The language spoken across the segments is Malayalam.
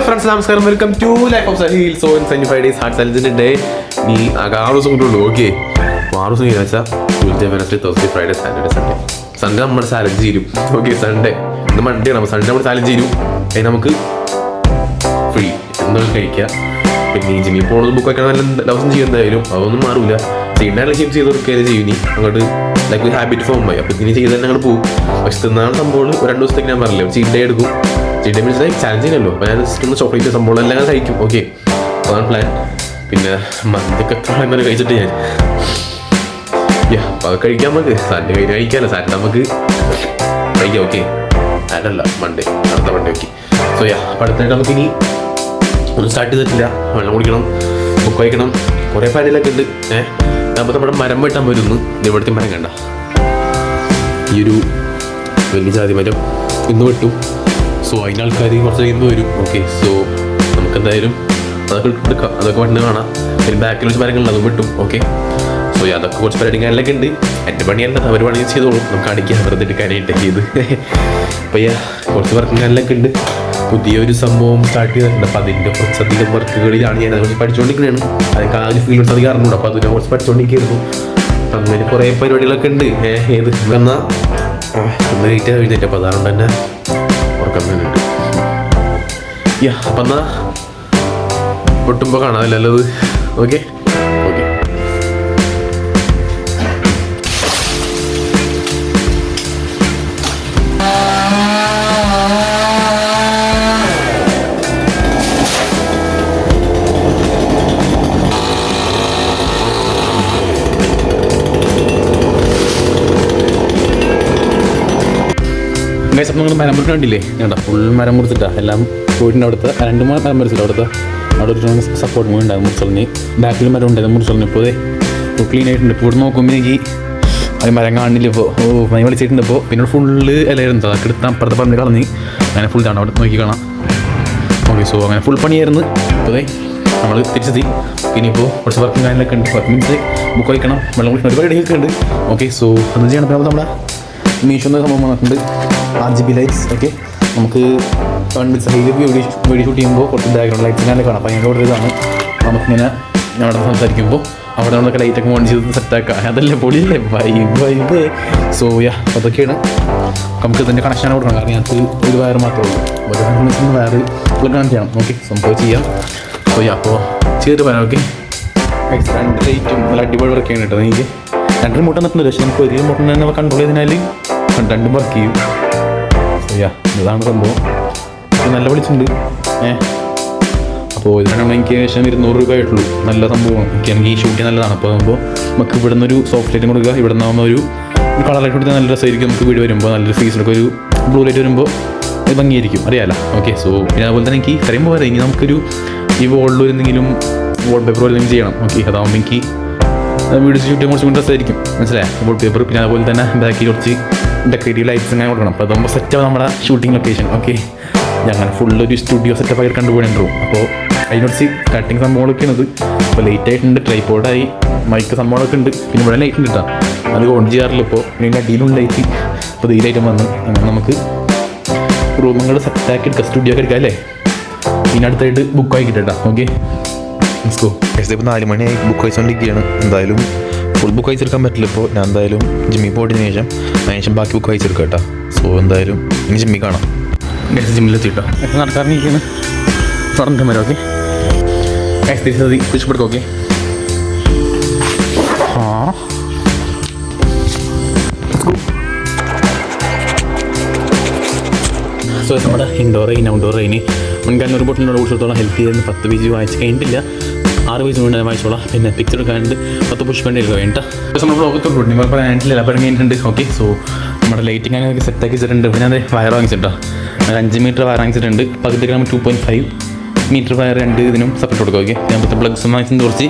ഫ്രണ്ട്സ് നമസ്കാരം, welcome to life of Sahil. So in 25 days heart ചലഞ്ചിൻ്റെ ഡേ നീ 6 ദിവസം കൊണ്ടുള്ളൂ. ഓക്കെ, 6 ദിവസം കഴിഞ്ഞാൽ Tuesday, Wednesday, Thursday, Friday, Saturday, Sunday നമ്മുടെ ചാലഞ്ച് ചെയ്യും. ഓക്കെ, സൺഡേ ഇന്ന് മൺഡേ ആണ്, സൺഡേ നമ്മൾ ചാലഞ്ച് ചെയ്യും. അതിന് നമുക്ക് ഫ്രീ എന്താണ് കഴിക്കുക. പിന്നെ ഈ ജിമ്മിൽ പോകുന്നത് ബുക്ക് വയ്ക്കണം, നല്ല ദിവസം ചെയ്യും. എന്തായാലും അതൊന്നും മാറില്ല. ചെയ്യേണ്ട ജിം ചെയ്ത് കൊടുക്കുകയും ചെയ്യും. ഇനി അങ്ങോട്ട് ലൈക്ക് ഒരു ഹാബിറ്റ് ഫോം ആയി. അപ്പോൾ ഇനി ചെയ്ത് തന്നെ അങ്ങോട്ട് പോകും. പക്ഷെ തിന്നാണ് സംഭവം 2 ദിവസത്തേക്ക് ഞാൻ പറഞ്ഞില്ലേ, ചീറ്റ് ഡേ എടുക്കും. Cheat day means like challenge ചെയ്യണല്ലോ. അപ്പോൾ ഞാൻ ജസ്റ്റ് ഒന്ന് ചോക്ലേറ്റ് സംഭവം എല്ലാം കഴിക്കും. ഓക്കെ, അതാണ് പ്ലാൻ. പിന്നെ മന്തിയൊക്കെ എത്ര കഴിച്ചിട്ട് ഞാൻ അപ്പോൾ അത് കഴിക്കാം. നമുക്ക് സാറ്റർഡേ കഴിഞ്ഞ് കഴിക്കാമല്ലോ. സാറ്റർഡേ നമുക്ക് കഴിക്കാം. ഓക്കെ, സാറ്റർഡേ മൺഡേ, അടുത്ത മൺഡേ. ഓക്കെ, സോ അപ്പോൾ അടുത്തായിട്ട് നമുക്ക് ഇനി ഒന്നും സ്റ്റാർട്ട് ചെയ്തിട്ടില്ല. വെള്ളം കുടിക്കണം, ബുക്ക് വയ്ക്കണം, കുറേ പരിപാടികളൊക്കെ ഉണ്ട്. അപ്പോൾ നമ്മുടെ മരം വെട്ടാൻ വരുന്നു. ഇവിടുത്തെ മരം കണ്ട ഈ ഒരു വലിയ ജാതി മരം ഇന്ന് വെട്ടും. സോ അതിന് ആൾക്കാർ കുറച്ച് കഴിയുമ്പോൾ വരും. ഓക്കെ, സോ നമുക്ക് എന്തായാലും അതൊക്കെ എടുക്കാം. അതൊക്കെ വെട്ടുന്ന കാണാം. പിന്നെ ബാക്കിൽ വെച്ച് മരങ്ങളിൽ അതും വെട്ടും. ഓക്കെ, സോ അതൊക്കെ കുറച്ച് പരിപാടി കാര്യങ്ങളൊക്കെ ഉണ്ട്. എൻ്റെ പണിയല്ല, അവർ പണി ചെയ്തോളും. നമുക്ക് അടിക്കാൻ വെറുതെ എടുക്കാനായിട്ട് ചെയ്ത്. അപ്പോൾ കുറച്ച് വർക്കും കാര്യങ്ങളൊക്കെ ഉണ്ട്. പുതിയൊരു സംഭവം സ്റ്റാർട്ട് ചെയ്തിട്ടുണ്ട്. അപ്പോൾ അതിൻ്റെ കുറച്ചധികം വർക്കുകളിലാണ് ഞാൻ അതിനെക്കുറിച്ച് പഠിച്ചുകൊണ്ടിരിക്കുകയാണ്. അതൊക്കെ ആ ഒരു ഫീൽഡ് അധികം അറിഞ്ഞൂട. അപ്പോൾ അതിനെ കുറിച്ച് പഠിച്ചുകൊണ്ടിരിക്കുന്നു. അപ്പം അങ്ങനെ കുറേ പരിപാടികളൊക്കെ ഉണ്ട്. ഏത് എന്നാൽ ഒന്ന് ലേറ്റ് എഴുന്നേറ്റ്. അപ്പോൾ അതുകൊണ്ട് തന്നെ ഉറക്കം തന്നെയുണ്ട്. അപ്പം എന്നാൽ പൊട്ടുമ്പോൾ കാണാമല്ലോ അത്. ഓക്കെ ഓക്കെ, നിങ്ങൾ മരം മുറിച്ച് കണ്ടില്ലേ? വേണ്ട, ഫുൾ മരം മുറിച്ചിട്ടാ എല്ലാം വീടിൻ്റെ അവിടുത്തെ 2 മരം മുറിച്ചിട്ട് അവിടെ ഒരു സപ്പോർട്ട് മൂവ് ഉണ്ടാകും. മുറിച്ചൊളിഞ്ഞ് ബാക്കിൽ മരം ഉണ്ടായിരുന്നു. മുറിച്ചൊളിഞ്ഞപ്പോൾ ക്ലീൻ ആയിട്ടുണ്ട്. ഇപ്പോൾ ഇവിടെ നോക്കുമ്പോൾ എനിക്ക് അത് മരം കാണില്ല. ഇപ്പോൾ മൈ വിളിച്ചിട്ടുണ്ട്. ഇപ്പോൾ പിന്നെ ഫുള്ള് ഇലയായിരുന്നു. അതൊക്കെ എടുത്താൽ അപ്പുറത്തെ പറഞ്ഞ് കളഞ്ഞ് അങ്ങനെ ഫുൾ ആണ് അവിടെ നോക്കി കാണാം. ഓക്കെ, സോ അങ്ങനെ ഫുൾ പണിയായിരുന്നു. അപ്പോൾ നമ്മൾ തിരിച്ചെത്തി. ഇനിയിപ്പോൾ കുറച്ച് വർക്കും കാര്യങ്ങളൊക്കെ ഉണ്ട്. 10 മിനിറ്റ്സ് ബുക്ക് വയ്ക്കണം, വെള്ളം കുടിക്കണം, ഒരുപാട് ഇടയൊക്കെ ഉണ്ട്. ഓക്കെ, സോ അത് ചെയ്യണം. അപ്പോൾ നമ്മുടെ മീഷോ എന്ന സംഭവം വന്നിട്ടുണ്ട്, RGB ലൈറ്റ്സ്. ഓക്കെ, നമുക്ക് വീഡിയോ ഷൂട്ട് ചെയ്യുമ്പോൾ കുറച്ച് ബാക്ക്ഗ്രൗണ്ട് ലൈറ്റ്സ് ഞാൻ കാണാം. അപ്പോൾ അതിൻ്റെ ഇതാണ് നമുക്കിങ്ങനെ അവിടെ സംസാരിക്കുമ്പോൾ അവിടെ നമ്മളൊക്കെ ലൈറ്റൊക്കെ ഓൺ ചെയ്ത് സെറ്റാക്കാം. അതല്ലേ പൊളിയല്ലേ, വൈബ്. സോ അതൊക്കെയാണ്. നമുക്ക് ഇതിൻ്റെ കണക്ഷൻ കൊടുക്കണം. കാരണം ഞങ്ങൾക്ക് ഒരു വയർ മാത്രമേ ഉള്ളൂ. ഒരു വയർ പ്ലഗ് കണക്ട് ചെയ്യണം. ഓക്കെ, സംഭവം ചെയ്യാം. സോ അപ്പോൾ ചെയ്തിട്ട് പറയാം. ഓക്കെ, 2 ലൈറ്റും നല്ല അടിപൊളി വർക്ക് ചെയ്യണം കേട്ടോ. എനിക്ക് 2 റിമോട്ട് തന്നിട്ടുണ്ട്. പക്ഷേ നമുക്ക് ഒരു റിമോട്ട് തന്നെ കൺട്രോൾ ചെയ്തതിനാൽ 2 വർക്ക് ചെയ്യും. ഇതാണ് സംഭവം. നല്ല വിളിച്ചിട്ടുണ്ട്. അപ്പോൾ ഇതിനാണ് എനിക്ക് ഏകദേശം 200 രൂപ ആയിട്ടുള്ളൂ. നല്ല സംഭവമാണ്. എനിക്ക് ഈ ഷൂട്ടിങ് നല്ലതാണ്. അപ്പോൾ ആകുമ്പോൾ നമുക്ക് ഇവിടെ നിന്നൊരു സോഫ്റ്റ് ലൈറ്റും കൊടുക്കുക. ഇവിടെ നിന്നാകുമ്പോൾ ഒരു കളർ ലൈറ്റ് കൊടുത്താൽ നല്ല രസമായിരിക്കും. നമുക്ക് വീട് വരുമ്പോൾ നല്ലൊരു ഫേസിലൊക്കെ ഒരു ബ്ലൂ ലൈറ്റ് വരുമ്പോൾ അത് ഭംഗിയായിരിക്കും, അറിയാമല്ലോ. ഓക്കെ, സോ പിന്നെ അതുപോലെ തന്നെ എനിക്ക് ഇത്രയും പോലെ ഇനി നമുക്കൊരു ഈ വോളിൽ എന്തെങ്കിലും വാൾ പേപ്പർ എന്തെങ്കിലും ചെയ്യണം. ഓക്കെ, അതാകുമ്പോൾ എനിക്ക് വീഡിയോ ഷൂട്ട് കുറച്ചും കൂടി രസമായിരിക്കും, മനസ്സിലായി. വാൾ പേപ്പർ പിന്നെ അതുപോലെ തന്നെ ബാക്കി കുറച്ച് ഡെക്കറേറ്റീവ് ലൈറ്റ്സ് അങ്ങനെ കൊടുക്കണം. അപ്പോൾ അതാകുമ്പോൾ സെറ്റാവും നമ്മുടെ ഷൂട്ടിംഗ് ലൊക്കേഷൻ. ഓക്കെ, ഞങ്ങൾ ഫുള്ളൊരു സ്റ്റുഡിയോ സെറ്റപ്പ് ആയിട്ട് കണ്ടുപോയിട്ടുണ്ടാവും. അപ്പോൾ അതിനൊരു കട്ടിങ് സംഭവങ്ങളൊക്കെ ഉള്ളത്. അപ്പോൾ ലൈറ്റ് ആയിട്ടുണ്ട്, ട്രൈപോഡായി, മൈക്ക് സംഭവങ്ങളൊക്കെ ഉണ്ട്. പിന്നെ ഇവിടെ ലൈറ്റ് ഉണ്ട് കേട്ടോ, അത് ഓൺ ചെയ്യാറില്ല. ഇപ്പോൾ ഇതിൻ്റെ അടിയിലും ലൈറ്റ് ഇപ്പോൾ ഈ ലൈറ്റും വന്ന് അങ്ങനെ നമുക്ക് റൂമുകൾ സെറ്റാക്കി എടുക്കാം, സ്റ്റുഡിയോ ഒക്കെ എടുക്കാം അല്ലേ. ഇതിനടുത്തായിട്ട് ബുക്ക് ആക്കിയിട്ട് കേട്ടോ. ഓക്കെ, ഇപ്പോൾ 4 മണിയായി ബുക്ക് വായിച്ചുകൊണ്ടിരിക്കുകയാണ്. എന്തായാലും ഫുൾ ബുക്ക് വായിച്ചെടുക്കാൻ പറ്റില്ല. ഇപ്പോൾ ഞാൻ എന്തായാലും ജിമ്മിൽ പോയതിന് ശേഷം ബാക്കി ബുക്ക് വായിച്ചെടുക്കാം കേട്ടോ. സോ എന്തായാലും ഇനി ജിമ്മിൽ കാണാം. ജിമ്മിലെത്തിട്ടോ നടക്കാറിനിരിക്കുകയാണ്. പറഞ്ഞിട്ട് വരാം. ഓക്കെ, തിരിച്ചതി കുറിച്ച് ഓക്കെ. സോ നമ്മുടെ ഇൻഡോർ റെയിൻ ഔട്ട്ഡോർ റെയിന് മുൻകാലം ഒരു ബോട്ടിലിനോട് കുറിച്ചിടത്തോളം ഹെൽപ്പ് ചെയ്തിരുന്നു. 10 പേജ് വായിച്ച് കഴിഞ്ഞിട്ടില്ല, 6 പേജ് കൊണ്ട് വായിച്ചോളാം. പിന്നെ പിക്ചർ എടുക്കാനുണ്ട്, 10 പുഷ് വേണ്ടി എടുക്കുക വേണ്ട. നമ്മൾ ബ്ലോഗത്തോട്ട് നിങ്ങൾ പറയാനിട്ടില്ല, അപ്പം കഴിഞ്ഞിട്ടുണ്ട്. ഓക്കെ, സോ നമ്മുടെ ലൈറ്റിംഗ് അങ്ങനെ സെറ്റാക്കി വെച്ചിട്ടുണ്ട്. പിന്നെ അത് വയർ വാങ്ങിച്ചിട്ടോ, 5 മീറ്റർ വയർ വാങ്ങിച്ചിട്ടുണ്ട്. 10 ഗ്രാം 2.5 മീറ്റർ വയർ 2 ഇതിനും സെപ്പറേറ്റ് കൊടുക്കുക. ഓക്കെ, ഞാൻ പ്ലഗ്സ് വാങ്ങിച്ചത് കുറച്ച്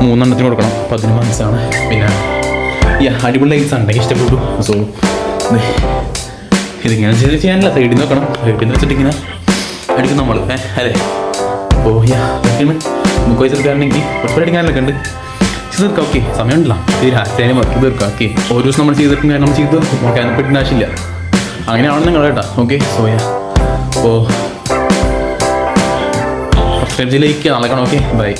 3 എണ്ണത്തിന് കൊടുക്കണം. അപ്പോൾ അതിന് വാങ്ങിച്ചതാണ്. പിന്നെ അടിപൊളി ലൈറ്റ്സ് ആണ്, എനിക്ക് ഇഷ്ടപ്പെട്ടു. സോ ഇതിങ്ങനെ ചെയ്യാനില്ല, സൈഡിൽ നോക്കണം. സൈഡിൽ നിന്ന് വെച്ചിട്ട് ഇങ്ങനെ അടിക്കും നമ്മൾ അല്ലേ. അപ്പോൾ നമുക്ക് വെച്ചെടുക്കുകയാണെങ്കിൽ കുറച്ച് അടിക്കാനൊക്കെ ഉണ്ട്. ചെയ്ത് തീർക്കാം. ഓക്കെ, സമയമുണ്ടല്ലോ. രാത്രി വർക്ക് ചെയ്ത് തീർക്കാം. ഓക്കെ, ഓരോ ദിവസം നമ്മൾ ചെയ്തിട്ടുണ്ട്, നമ്മൾ ചെയ്ത് തീർക്കും. ഓക്കെ, അതിനെ പറ്റുന്ന ആവശ്യമില്ല. അങ്ങനെയാണ് നിങ്ങൾ കേട്ടോ. Okay, soya. അപ്പോൾ സബ്സ്ക്രൈബ് ചെയ്ത് ലൈക്ക് നാളെ കാണാം. Okay bye.